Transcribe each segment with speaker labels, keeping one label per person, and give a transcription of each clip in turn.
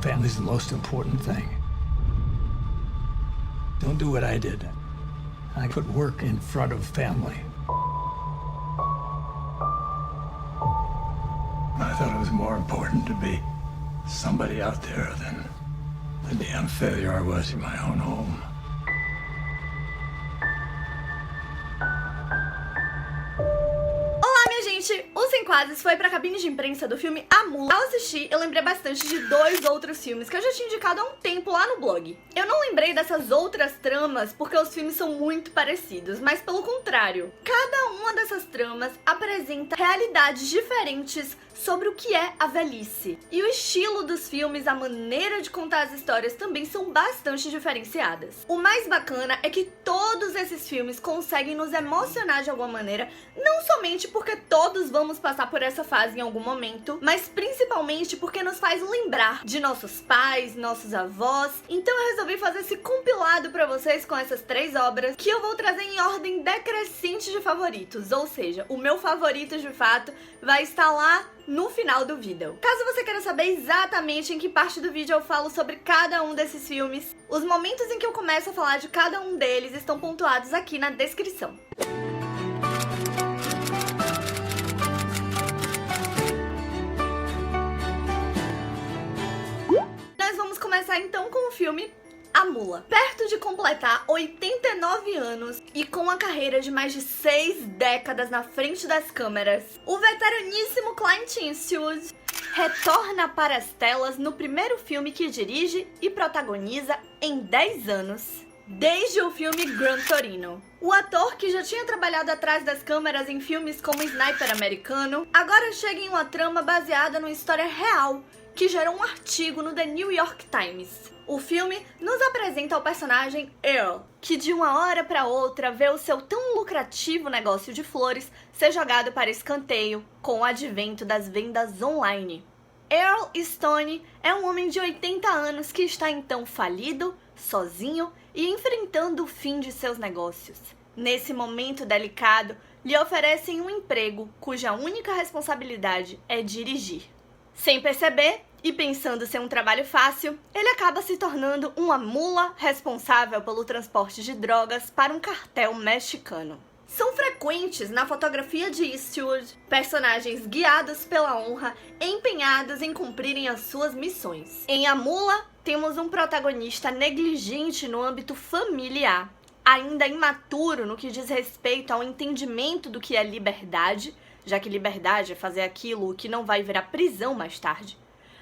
Speaker 1: Family's the most important thing. Don't do what I did. I put work in front of family. I thought it was more important to be somebody out there than the damn failure I was in my own home.
Speaker 2: O Sem Quadros foi pra cabine de imprensa do filme A Mula. Ao assistir, eu lembrei bastante de dois outros filmes que eu já tinha indicado há um tempo lá no blog. Eu não lembrei dessas outras tramas porque os filmes são muito parecidos, mas pelo contrário. Cada uma dessas tramas apresenta realidades diferentes sobre o que é a velhice. E o estilo dos filmes, a maneira de contar as histórias também são bastante diferenciadas. O mais bacana é que todos esses filmes conseguem nos emocionar de alguma maneira, não somente porque todos vamos passar por essa fase em algum momento, mas principalmente porque nos faz lembrar de nossos pais, nossos avós. Então eu resolvi fazer esse compilado pra vocês com essas três obras, que eu vou trazer em ordem decrescente de favoritos, ou seja, o meu favorito de fato vai estar lá no final do vídeo. Caso você queira saber exatamente em que parte do vídeo eu falo sobre cada um desses filmes, os momentos em que eu começo a falar de cada um deles estão pontuados aqui na descrição. Nós vamos começar então com o filme A Mula. Perto de completar 89 anos e com uma carreira de mais de 6 décadas na frente das câmeras, o veteraníssimo Clint Eastwood retorna para as telas no primeiro filme que dirige e protagoniza em 10 anos, desde o filme Gran Torino. O ator, que já tinha trabalhado atrás das câmeras em filmes como Sniper Americano, agora chega em uma trama baseada numa história real que gerou um artigo no The New York Times. O filme nos apresenta o personagem Earl, que de uma hora para outra vê o seu tão lucrativo negócio de flores ser jogado para escanteio com o advento das vendas online. Earl Stone é um homem de 80 anos que está então falido, sozinho e enfrentando o fim de seus negócios. Nesse momento delicado, lhe oferecem um emprego cuja única responsabilidade é dirigir. Sem perceber, e pensando ser um trabalho fácil, ele acaba se tornando uma mula responsável pelo transporte de drogas para um cartel mexicano. São frequentes na fotografia de Eastwood personagens guiados pela honra, empenhados em cumprirem as suas missões. Em A Mula, temos um protagonista negligente no âmbito familiar, ainda imaturo no que diz respeito ao entendimento do que é liberdade, já que liberdade é fazer aquilo que não vai virar prisão mais tarde.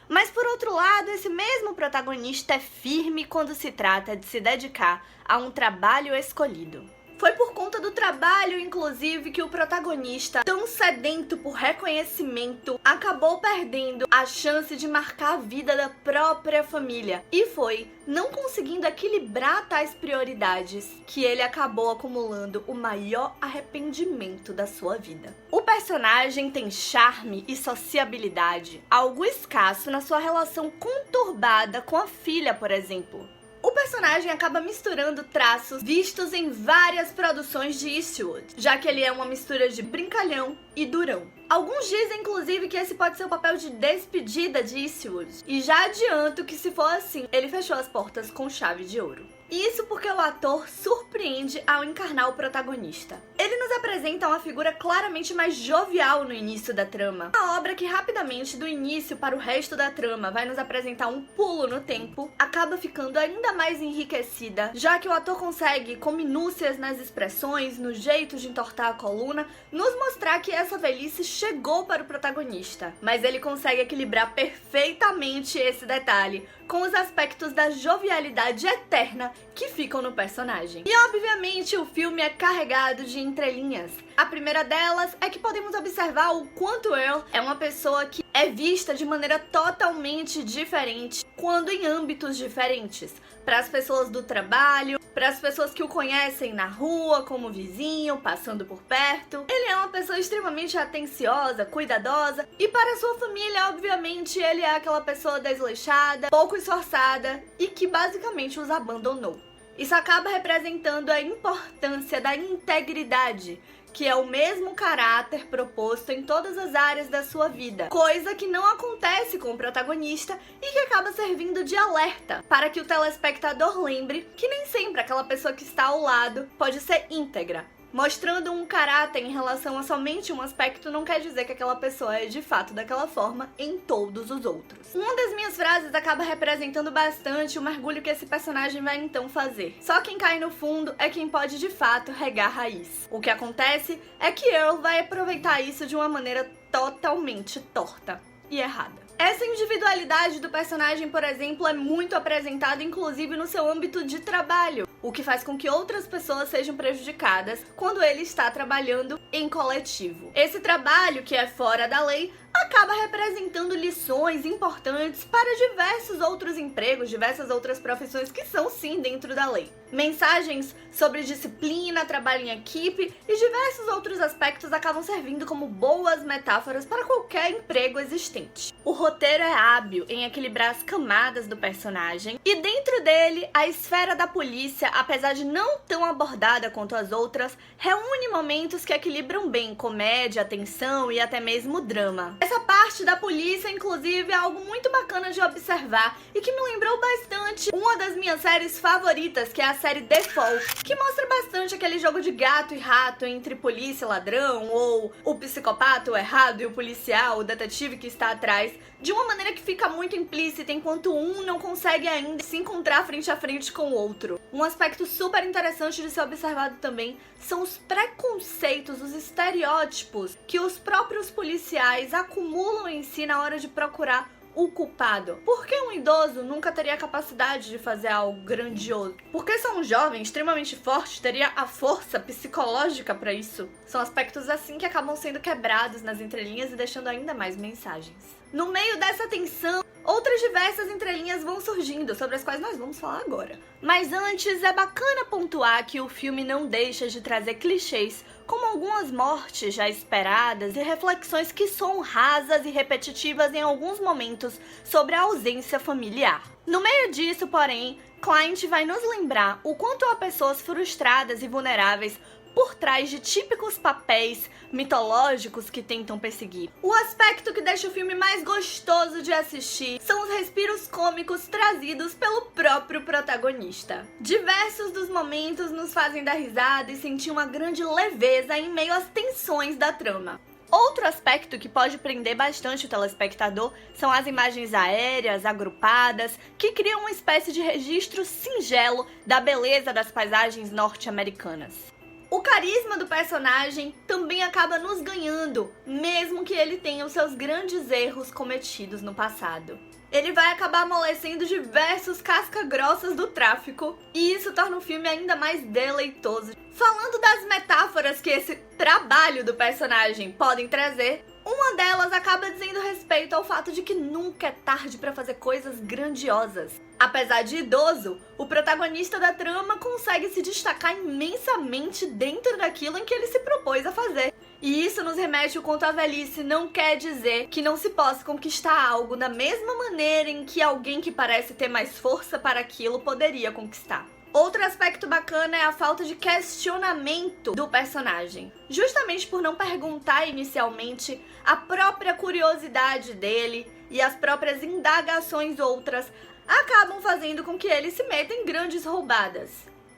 Speaker 2: Mas por outro lado, esse mesmo protagonista é firme quando se trata de se dedicar a um trabalho escolhido. Foi por conta do trabalho, inclusive, que o protagonista, tão sedento por reconhecimento, acabou perdendo a chance de marcar a vida da própria família. E foi não conseguindo equilibrar tais prioridades que ele acabou acumulando o maior arrependimento da sua vida. O personagem tem charme e sociabilidade, algo escasso na sua relação conturbada com a filha, por exemplo. O personagem acaba misturando traços vistos em várias produções de Eastwood, já que ele é uma mistura de brincalhão e durão. Alguns dizem, inclusive, que esse pode ser o papel de despedida de Eastwood. E já adianto que, se for assim, ele fechou as portas com chave de ouro. Isso porque o ator surpreende ao encarnar o protagonista. Ele nos apresenta uma figura claramente mais jovial no início da trama. A obra que rapidamente, do início para o resto da trama, vai nos apresentar um pulo no tempo, acaba ficando ainda mais enriquecida, já que o ator consegue, com minúcias nas expressões, no jeito de entortar a coluna, nos mostrar que essa velhice chegou para o protagonista. Mas ele consegue equilibrar perfeitamente esse detalhe com os aspectos da jovialidade eterna que ficam no personagem. E obviamente o filme é carregado de entrelinhas. A primeira delas é que podemos observar o quanto Earl é uma pessoa que é vista de maneira totalmente diferente quando em âmbitos diferentes. Para as pessoas do trabalho, para as pessoas que o conhecem na rua, como vizinho, passando por perto. Ele é uma pessoa extremamente atenciosa, cuidadosa, e para sua família, obviamente, ele é aquela pessoa desleixada, pouco esforçada e que basicamente os abandonou. Isso acaba representando a importância da integridade que é o mesmo caráter proposto em todas as áreas da sua vida, coisa que não acontece com o protagonista e que acaba servindo de alerta para que o telespectador lembre que nem sempre aquela pessoa que está ao lado pode ser íntegra. Mostrando um caráter em relação a somente um aspecto não quer dizer que aquela pessoa é de fato daquela forma em todos os outros. Uma das minhas frases acaba representando bastante o mergulho que esse personagem vai então fazer. Só quem cai no fundo é quem pode de fato regar a raiz. O que acontece é que Earl vai aproveitar isso de uma maneira totalmente torta e errada. Essa individualidade do personagem, por exemplo, é muito apresentada inclusive no seu âmbito de trabalho, o que faz com que outras pessoas sejam prejudicadas quando ele está trabalhando em coletivo. Esse trabalho, que é fora da lei, acaba representando lições importantes para diversos outros empregos, diversas outras profissões que são sim dentro da lei. Mensagens sobre disciplina, trabalho em equipe e diversos outros aspectos acabam servindo como boas metáforas para qualquer emprego existente. O roteiro é hábil em equilibrar as camadas do personagem e dentro dele a esfera da polícia, apesar de não tão abordada quanto as outras, reúne momentos que equilibram bem comédia, tensão e até mesmo drama. Essa parte da polícia, inclusive, é algo muito bacana de observar e que me lembrou bastante uma das minhas séries favoritas, que é a série The Fall, que mostra bastante aquele jogo de gato e rato entre polícia e ladrão, ou o psicopata, o errado, e o policial, o detetive que está atrás, de uma maneira que fica muito implícita, enquanto um não consegue ainda se encontrar frente a frente com o outro. Um aspecto super interessante de ser observado também são os preconceitos, os estereótipos que os próprios policiais acumulam em si na hora de procurar o culpado. Por que um idoso nunca teria a capacidade de fazer algo grandioso? Por que só um jovem extremamente forte teria a força psicológica para isso? São aspectos assim que acabam sendo quebrados nas entrelinhas e deixando ainda mais mensagens. No meio dessa tensão, outras diversas entrelinhas vão surgindo, sobre as quais nós vamos falar agora. Mas antes, é bacana pontuar que o filme não deixa de trazer clichês, como algumas mortes já esperadas e reflexões que soam rasas e repetitivas em alguns momentos sobre a ausência familiar. No meio disso, porém, Clint vai nos lembrar o quanto há pessoas frustradas e vulneráveis por trás de típicos papéis mitológicos que tentam perseguir. O aspecto que deixa o filme mais gostoso de assistir são os respiros cômicos trazidos pelo próprio protagonista. Diversos dos momentos nos fazem dar risada e sentir uma grande leveza em meio às tensões da trama. Outro aspecto que pode prender bastante o telespectador são as imagens aéreas, agrupadas, que criam uma espécie de registro singelo da beleza das paisagens norte-americanas. O carisma do personagem também acaba nos ganhando, mesmo que ele tenha os seus grandes erros cometidos no passado. Ele vai acabar amolecendo diversos casca-grossas do tráfico, e isso torna o filme ainda mais deleitoso. Falando das metáforas que esse trabalho do personagem podem trazer, uma delas acaba dizendo respeito ao fato de que nunca é tarde para fazer coisas grandiosas. Apesar de idoso, o protagonista da trama consegue se destacar imensamente dentro daquilo em que ele se propôs a fazer. E isso nos remete o quanto a velhice não quer dizer que não se possa conquistar algo da mesma maneira em que alguém que parece ter mais força para aquilo poderia conquistar. Outro aspecto bacana é a falta de questionamento do personagem. Justamente por não perguntar inicialmente, a própria curiosidade dele e as próprias indagações outras acabam fazendo com que ele se meta em grandes roubadas.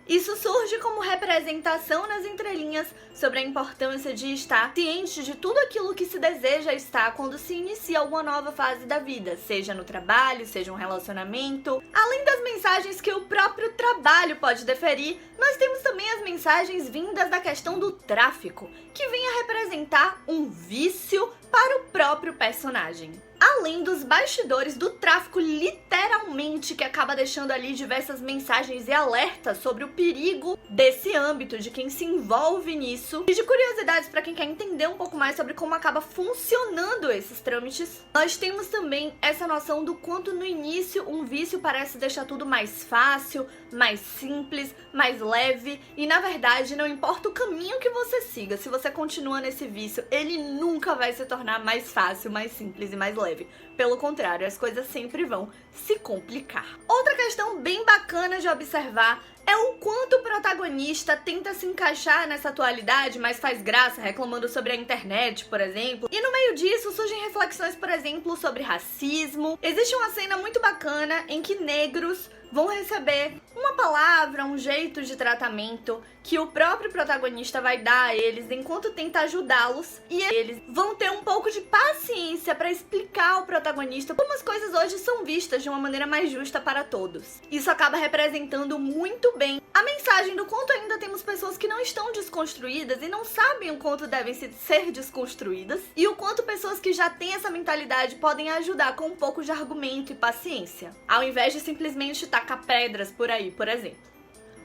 Speaker 2: Isso surge como representação nas entrelinhas sobre a importância de estar ciente de tudo aquilo que se deseja estar quando se inicia alguma nova fase da vida, seja no trabalho, seja um relacionamento. Além das mensagens que o próprio trabalho pode deferir, nós temos também as mensagens vindas da questão do tráfico, que vem a representar um vício para o próprio personagem. Além dos bastidores do tráfico, literalmente, que acaba deixando ali diversas mensagens e alertas sobre o perigo desse âmbito, de quem se envolve nisso, e de curiosidades para quem quer entender um pouco mais sobre como acaba funcionando esses trâmites. Nós temos também essa noção do quanto no início um vício parece deixar tudo mais fácil, mais simples, mais leve, e na verdade não importa o caminho que você siga, se você continua nesse vício, ele nunca vai se tornar mais fácil, mais simples e mais leve. Pelo contrário, as coisas sempre vão se complicar. Outra questão bem bacana de observar é o quanto o protagonista tenta se encaixar nessa atualidade, mas faz graça reclamando sobre a internet, por exemplo. E no meio disso surgem reflexões, por exemplo, sobre racismo. Existe uma cena muito bacana em que negros vão receber uma palavra, um jeito de tratamento que o próprio protagonista vai dar a eles enquanto tenta ajudá-los, e eles vão ter um pouco de paciência para explicar ao protagonista como as coisas hoje são vistas de uma maneira mais justa para todos. Isso acaba representando muito bem a mensagem do quanto ainda temos pessoas que não estão desconstruídas e não sabem o quanto devem ser desconstruídas, e o quanto pessoas que já têm essa mentalidade podem ajudar com um pouco de argumento e paciência, ao invés de simplesmente tacar pedras por aí, por exemplo.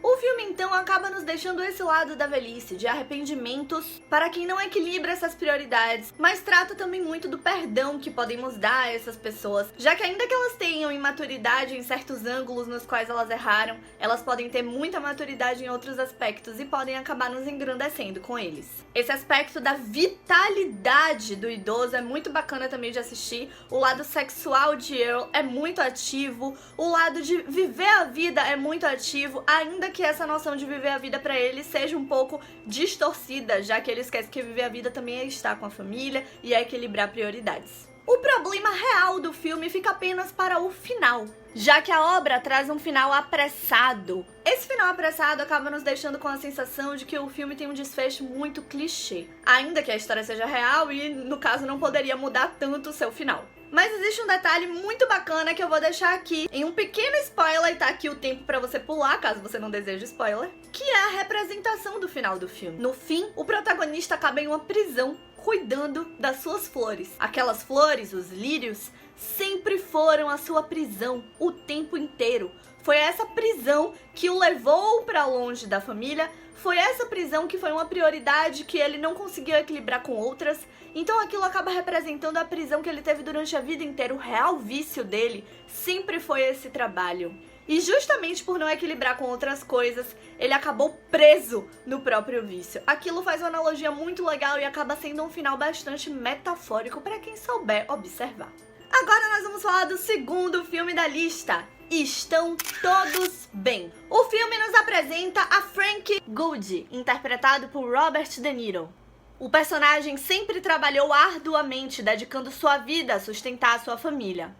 Speaker 2: O filme, então, acaba nos deixando esse lado da velhice, de arrependimentos para quem não equilibra essas prioridades, mas trata também muito do perdão que podemos dar a essas pessoas, já que ainda que elas tenham imaturidade em certos ângulos nos quais elas erraram, elas podem ter muita maturidade em outros aspectos e podem acabar nos engrandecendo com eles. Esse aspecto da vitalidade do idoso é muito bacana também de assistir, o lado sexual de Earl é muito ativo, o lado de viver a vida é muito ativo, ainda que essa noção de viver a vida pra ele seja um pouco distorcida, já que ele esquece que viver a vida também é estar com a família e é equilibrar prioridades. O problema real do filme fica apenas para o final, já que a obra traz um final apressado. Esse final apressado acaba nos deixando com a sensação de que o filme tem um desfecho muito clichê, ainda que a história seja real e, no caso, não poderia mudar tanto o seu final. Mas existe um detalhe muito bacana que eu vou deixar aqui em um pequeno spoiler, e tá aqui o tempo pra você pular, caso você não deseje spoiler, que é a representação do final do filme. No fim, o protagonista acaba em uma prisão, cuidando das suas flores. Aquelas flores, os lírios, sempre foram a sua prisão o tempo inteiro. Foi essa prisão que o levou pra longe da família, foi essa prisão que foi uma prioridade que ele não conseguiu equilibrar com outras, então aquilo acaba representando a prisão que ele teve durante a vida inteira. O real vício dele sempre foi esse trabalho. E justamente por não equilibrar com outras coisas, ele acabou preso no próprio vício. Aquilo faz uma analogia muito legal e acaba sendo um final bastante metafórico para quem souber observar. Agora nós vamos falar do segundo filme da lista, Estão Todos Bem. O filme nos apresenta a Frank Gould, interpretado por Robert De Niro. O personagem sempre trabalhou arduamente, dedicando sua vida a sustentar a sua família.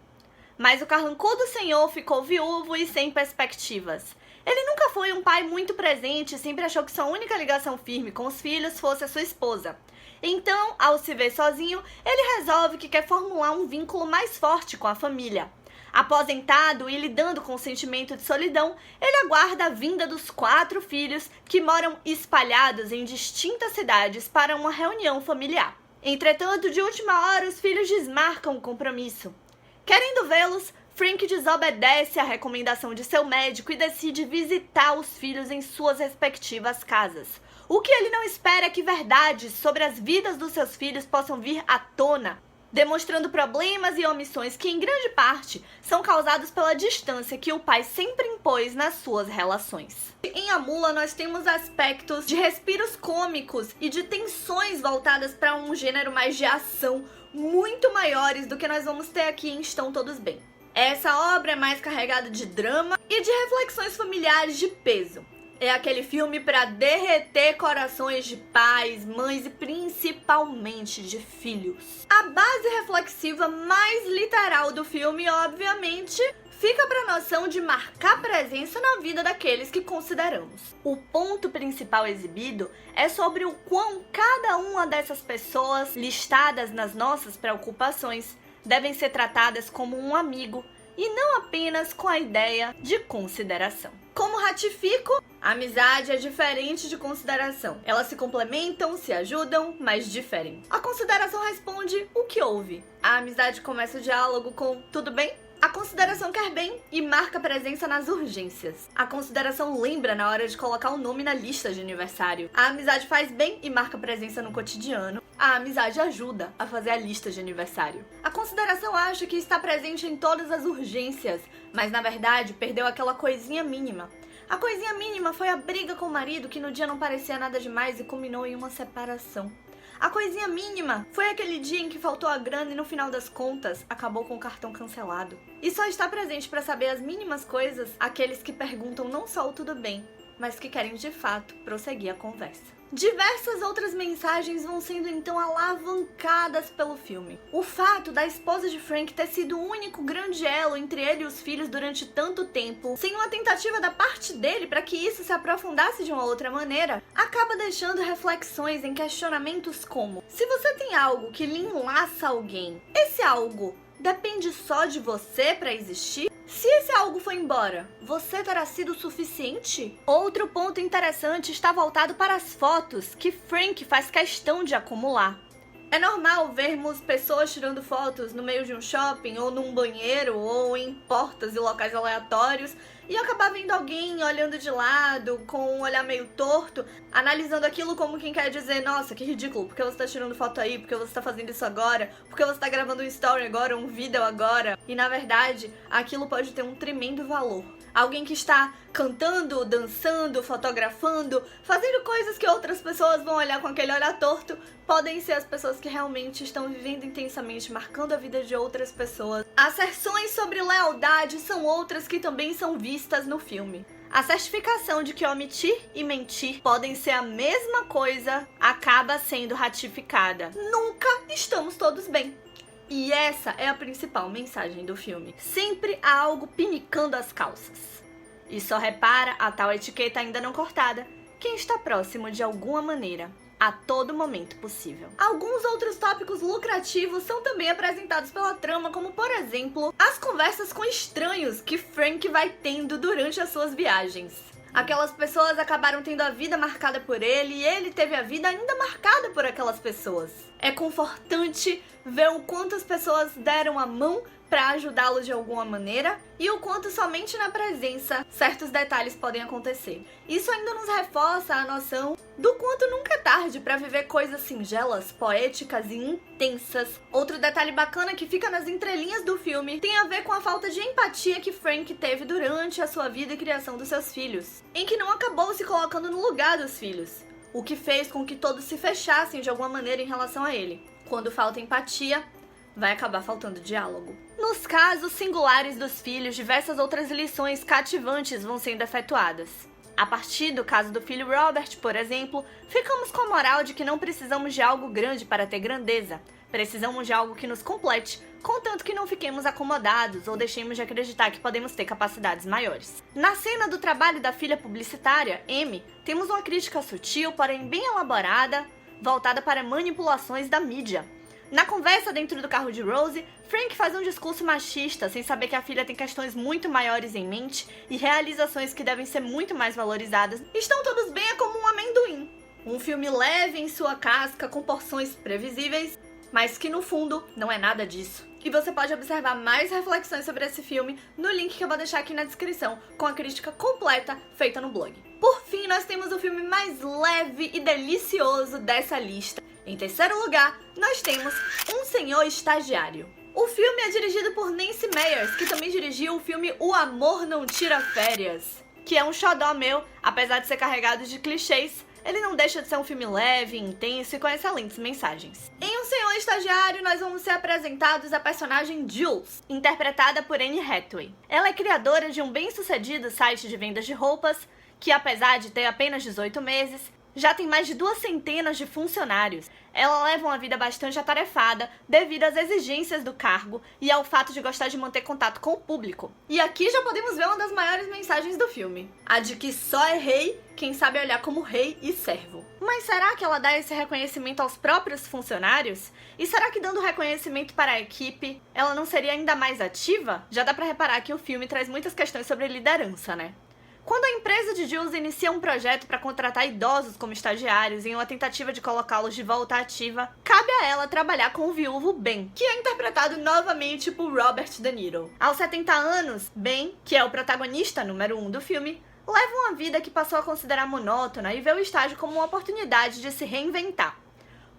Speaker 2: Mas o carrancudo senhor ficou viúvo e sem perspectivas. Ele nunca foi um pai muito presente e sempre achou que sua única ligação firme com os filhos fosse a sua esposa. Então, ao se ver sozinho, ele resolve que quer formular um vínculo mais forte com a família. Aposentado e lidando com o sentimento de solidão, ele aguarda a vinda dos 4 filhos que moram espalhados em distintas cidades para uma reunião familiar. Entretanto, de última hora, os filhos desmarcam o compromisso. Querendo vê-los, Frank desobedece à recomendação de seu médico e decide visitar os filhos em suas respectivas casas. O que ele não espera é que verdades sobre as vidas dos seus filhos possam vir à tona, demonstrando problemas e omissões que, em grande parte, são causados pela distância que o pai sempre impôs nas suas relações. Em A Mula, nós temos aspectos de respiros cômicos e de tensões voltadas para um gênero mais de ação, muito maiores do que nós vamos ter aqui em Estão Todos Bem. Essa obra é mais carregada de drama e de reflexões familiares de peso. É aquele filme para derreter corações de pais, mães e principalmente de filhos. A base reflexiva mais literal do filme, obviamente, fica para a noção de marcar presença na vida daqueles que consideramos. O ponto principal exibido é sobre o quão cada uma dessas pessoas listadas nas nossas preocupações devem ser tratadas como um amigo e não apenas com a ideia de consideração. Como ratifico, a amizade é diferente de consideração. Elas se complementam, se ajudam, mas diferem. A consideração responde o que houve. A amizade começa o diálogo com tudo bem? A consideração quer bem e marca presença nas urgências. A consideração lembra na hora de colocar o nome na lista de aniversário. A amizade faz bem e marca presença no cotidiano. A amizade ajuda a fazer a lista de aniversário. A consideração acha que está presente em todas as urgências, mas na verdade perdeu aquela coisinha mínima. A coisinha mínima foi a briga com o marido que no dia não parecia nada demais e culminou em uma separação. A coisinha mínima foi aquele dia em que faltou a grana e no final das contas acabou com o cartão cancelado. E só está presente para saber as mínimas coisas aqueles que perguntam não só o tudo bem, mas que querem de fato prosseguir a conversa. Diversas outras mensagens vão sendo então alavancadas pelo filme. O fato da esposa de Frank ter sido o único grande elo entre ele e os filhos durante tanto tempo, sem uma tentativa da parte dele para que isso se aprofundasse de uma outra maneira, acaba deixando reflexões em questionamentos como: se você tem algo que lhe enlaça alguém, esse algo depende só de você para existir? Se esse algo foi embora, você terá sido o suficiente? Outro ponto interessante está voltado para as fotos que Frank faz questão de acumular. É normal vermos pessoas tirando fotos no meio de um shopping, ou num banheiro, ou em portas e locais aleatórios, e acabar vendo alguém olhando de lado, com um olhar meio torto, analisando aquilo como quem quer dizer: nossa, que ridículo, por que você tá tirando foto aí? Por que você tá fazendo isso agora? Por que você tá gravando um story agora, um vídeo agora? E na verdade, aquilo pode ter um tremendo valor. Alguém que está cantando, dançando, fotografando, fazendo coisas que outras pessoas vão olhar com aquele olhar torto, podem ser as pessoas que realmente estão vivendo intensamente, marcando a vida de outras pessoas. Asserções sobre lealdade são outras que também são vistas no filme. A certificação de que omitir e mentir podem ser a mesma coisa acaba sendo ratificada. Nunca estamos todos bem. E essa é a principal mensagem do filme. Sempre há algo pinicando as calças. E só repara a tal etiqueta ainda não cortada quem está próximo de alguma maneira, a todo momento possível. Alguns outros tópicos lucrativos são também apresentados pela trama, como por exemplo, as conversas com estranhos que Frank vai tendo durante as suas viagens. Aquelas pessoas acabaram tendo a vida marcada por ele e ele teve a vida ainda marcada por aquelas pessoas. É confortante ver o quanto as pessoas deram a mão para ajudá-lo de alguma maneira e o quanto somente na presença certos detalhes podem acontecer. Isso ainda nos reforça a noção do quanto nunca é tarde para viver coisas singelas, poéticas e intensas. Outro detalhe bacana que fica nas entrelinhas do filme tem a ver com a falta de empatia que Frank teve durante a sua vida e criação dos seus filhos, em que não acabou se colocando no lugar dos filhos, o que fez com que todos se fechassem de alguma maneira em relação a ele. Quando falta empatia, vai acabar faltando diálogo. Nos casos singulares dos filhos, diversas outras lições cativantes vão sendo efetuadas. A partir do caso do filho Robert, por exemplo, ficamos com a moral de que não precisamos de algo grande para ter grandeza. Precisamos de algo que nos complete, contanto que não fiquemos acomodados ou deixemos de acreditar que podemos ter capacidades maiores. Na cena do trabalho da filha publicitária, Amy, temos uma crítica sutil, porém bem elaborada, voltada para manipulações da mídia. Na conversa dentro do carro de Rose, Frank faz um discurso machista, sem saber que a filha tem questões muito maiores em mente e realizações que devem ser muito mais valorizadas. Estão todos bem é como um amendoim. Um filme leve em sua casca, com porções previsíveis, mas que no fundo não é nada disso. E você pode observar mais reflexões sobre esse filme no link que eu vou deixar aqui na descrição, com a crítica completa feita no blog. Por fim, nós temos o filme mais leve e delicioso dessa lista. Em terceiro lugar, nós temos Um Senhor Estagiário. O filme é dirigido por Nancy Meyers, que também dirigiu o filme O Amor Não Tira Férias, que é um xodó meu, apesar de ser carregado de clichês. Ele não deixa de ser um filme leve, intenso e com excelentes mensagens. Em Um Senhor Estagiário, nós vamos ser apresentados a personagem Jules, interpretada por Anne Hathaway. Ela é criadora de um bem-sucedido site de vendas de roupas, que apesar de ter apenas 18 meses, já tem mais de 200 de funcionários. Ela leva uma vida bastante atarefada devido às exigências do cargo e ao fato de gostar de manter contato com o público. E aqui já podemos ver uma das maiores mensagens do filme, a de que só é rei quem sabe olhar como rei e servo. Mas será que ela dá esse reconhecimento aos próprios funcionários? E será que dando reconhecimento para a equipe, ela não seria ainda mais ativa? Já dá pra reparar que o filme traz muitas questões sobre liderança, né? Quando a empresa de Jules inicia um projeto para contratar idosos como estagiários em uma tentativa de colocá-los de volta ativa, cabe a ela trabalhar com o viúvo Ben, que é interpretado novamente por Robert De Niro. Aos 70 anos, Ben, que é o protagonista número 1 do filme, leva uma vida que passou a considerar monótona e vê o estágio como uma oportunidade de se reinventar.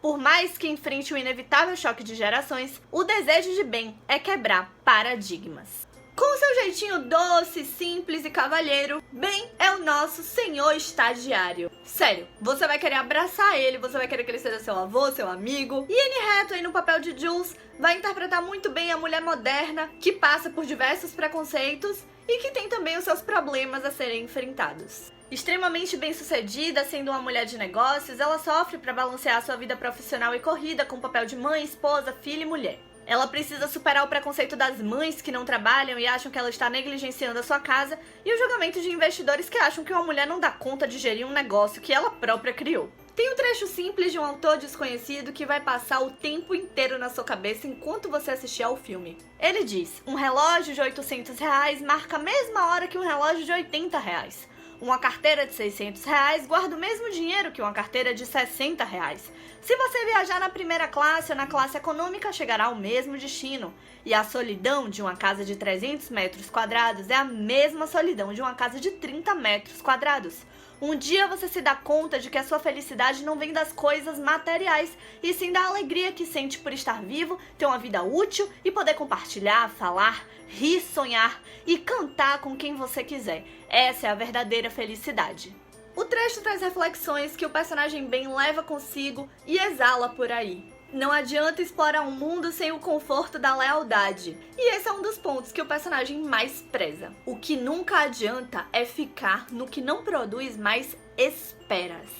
Speaker 2: Por mais que enfrente o inevitável choque de gerações, o desejo de Ben é quebrar paradigmas. Com seus seu jeitinho doce, simples e cavalheiro, Ben é o nosso senhor estagiário. Sério, você vai querer abraçar ele, você vai querer que ele seja seu avô, seu amigo. E Anne Hathaway, no papel de Jules, vai interpretar muito bem a mulher moderna, que passa por diversos preconceitos e que tem também os seus problemas a serem enfrentados. Extremamente bem-sucedida, sendo uma mulher de negócios, ela sofre para balancear sua vida profissional e corrida com o papel de mãe, esposa, filha e mulher. Ela precisa superar o preconceito das mães que não trabalham e acham que ela está negligenciando a sua casa e o julgamento de investidores que acham que uma mulher não dá conta de gerir um negócio que ela própria criou. Tem um trecho simples de um autor desconhecido que vai passar o tempo inteiro na sua cabeça enquanto você assistir ao filme. Ele diz: um relógio de R$800 marca a mesma hora que um relógio de R$80. Uma carteira de R$600 guarda o mesmo dinheiro que uma carteira de R$60. Se você viajar na primeira classe ou na classe econômica, chegará ao mesmo destino. E a solidão de uma casa de 300 metros quadrados é a mesma solidão de uma casa de 30 metros quadrados. Um dia você se dá conta de que a sua felicidade não vem das coisas materiais, e sim da alegria que sente por estar vivo, ter uma vida útil e poder compartilhar, falar, rir, sonhar e cantar com quem você quiser. Essa é a verdadeira felicidade. O trecho traz reflexões que o personagem Ben leva consigo e exala por aí. Não adianta explorar um mundo sem o conforto da lealdade. E esse é um dos pontos que o personagem mais preza. O que nunca adianta é ficar no que não produz mais esperas.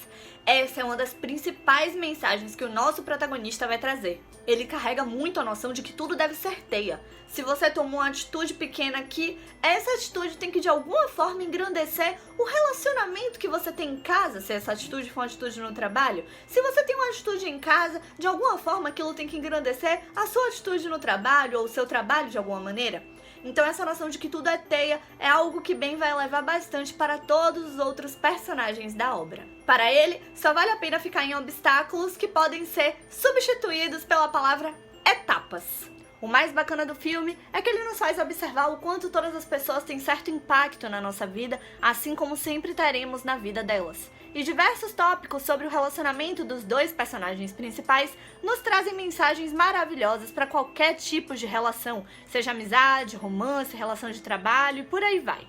Speaker 2: Essa é uma das principais mensagens que o nosso protagonista vai trazer. Ele carrega muito a noção de que tudo deve ser teia. Se você tomou uma atitude pequena aqui, essa atitude tem que de alguma forma engrandecer o relacionamento que você tem em casa, se essa atitude for uma atitude no trabalho. Se você tem uma atitude em casa, de alguma forma aquilo tem que engrandecer a sua atitude no trabalho ou o seu trabalho de alguma maneira. Então essa noção de que tudo é teia é algo que Ben vai levar bastante para todos os outros personagens da obra. Para ele, só vale a pena ficar em obstáculos que podem ser substituídos pela palavra etapas. O mais bacana do filme é que ele nos faz observar o quanto todas as pessoas têm certo impacto na nossa vida, assim como sempre teremos na vida delas. E diversos tópicos sobre o relacionamento dos dois personagens principais nos trazem mensagens maravilhosas para qualquer tipo de relação, seja amizade, romance, relação de trabalho e por aí vai.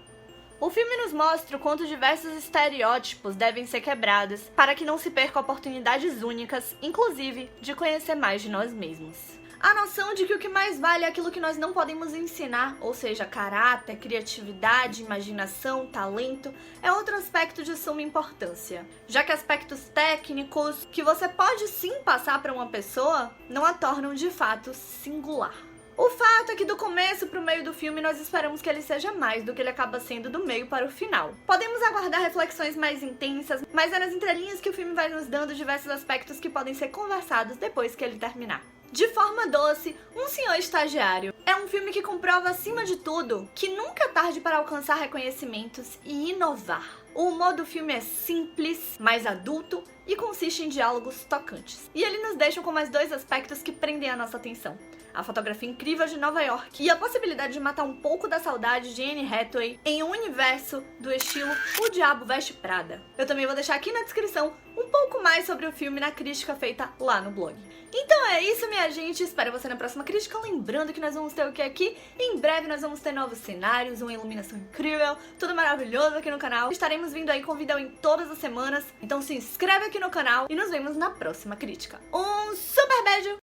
Speaker 2: O filme nos mostra o quanto diversos estereótipos devem ser quebrados para que não se percam oportunidades únicas, inclusive de conhecer mais de nós mesmos. A noção de que o que mais vale é aquilo que nós não podemos ensinar, ou seja, caráter, criatividade, imaginação, talento, é outro aspecto de suma importância, já que aspectos técnicos que você pode sim passar para uma pessoa não a tornam de fato singular. O fato é que do começo para o meio do filme nós esperamos que ele seja mais do que ele acaba sendo do meio para o final. Podemos aguardar reflexões mais intensas, mas é nas entrelinhas que o filme vai nos dando diversos aspectos que podem ser conversados depois que ele terminar. De forma doce, Um Senhor Estagiário é um filme que comprova acima de tudo que nunca é tarde para alcançar reconhecimentos e inovar. O humor do filme é simples, mais adulto e consiste em diálogos tocantes. E ele nos deixa com mais dois aspectos que prendem a nossa atenção: a fotografia incrível de Nova York e a possibilidade de matar um pouco da saudade de Anne Hathaway em um universo do estilo O Diabo Veste Prada. Eu também vou deixar aqui na descrição um pouco mais sobre o filme na crítica feita lá no blog. Então é isso, minha gente. Espero você na próxima crítica. Lembrando que nós vamos ter o que aqui? Em breve nós vamos ter novos cenários, uma iluminação incrível, tudo maravilhoso aqui no canal. Estaremos vindo aí com vídeo em todas as semanas. Então se inscreve aqui no canal e nos vemos na próxima crítica. Um super beijo!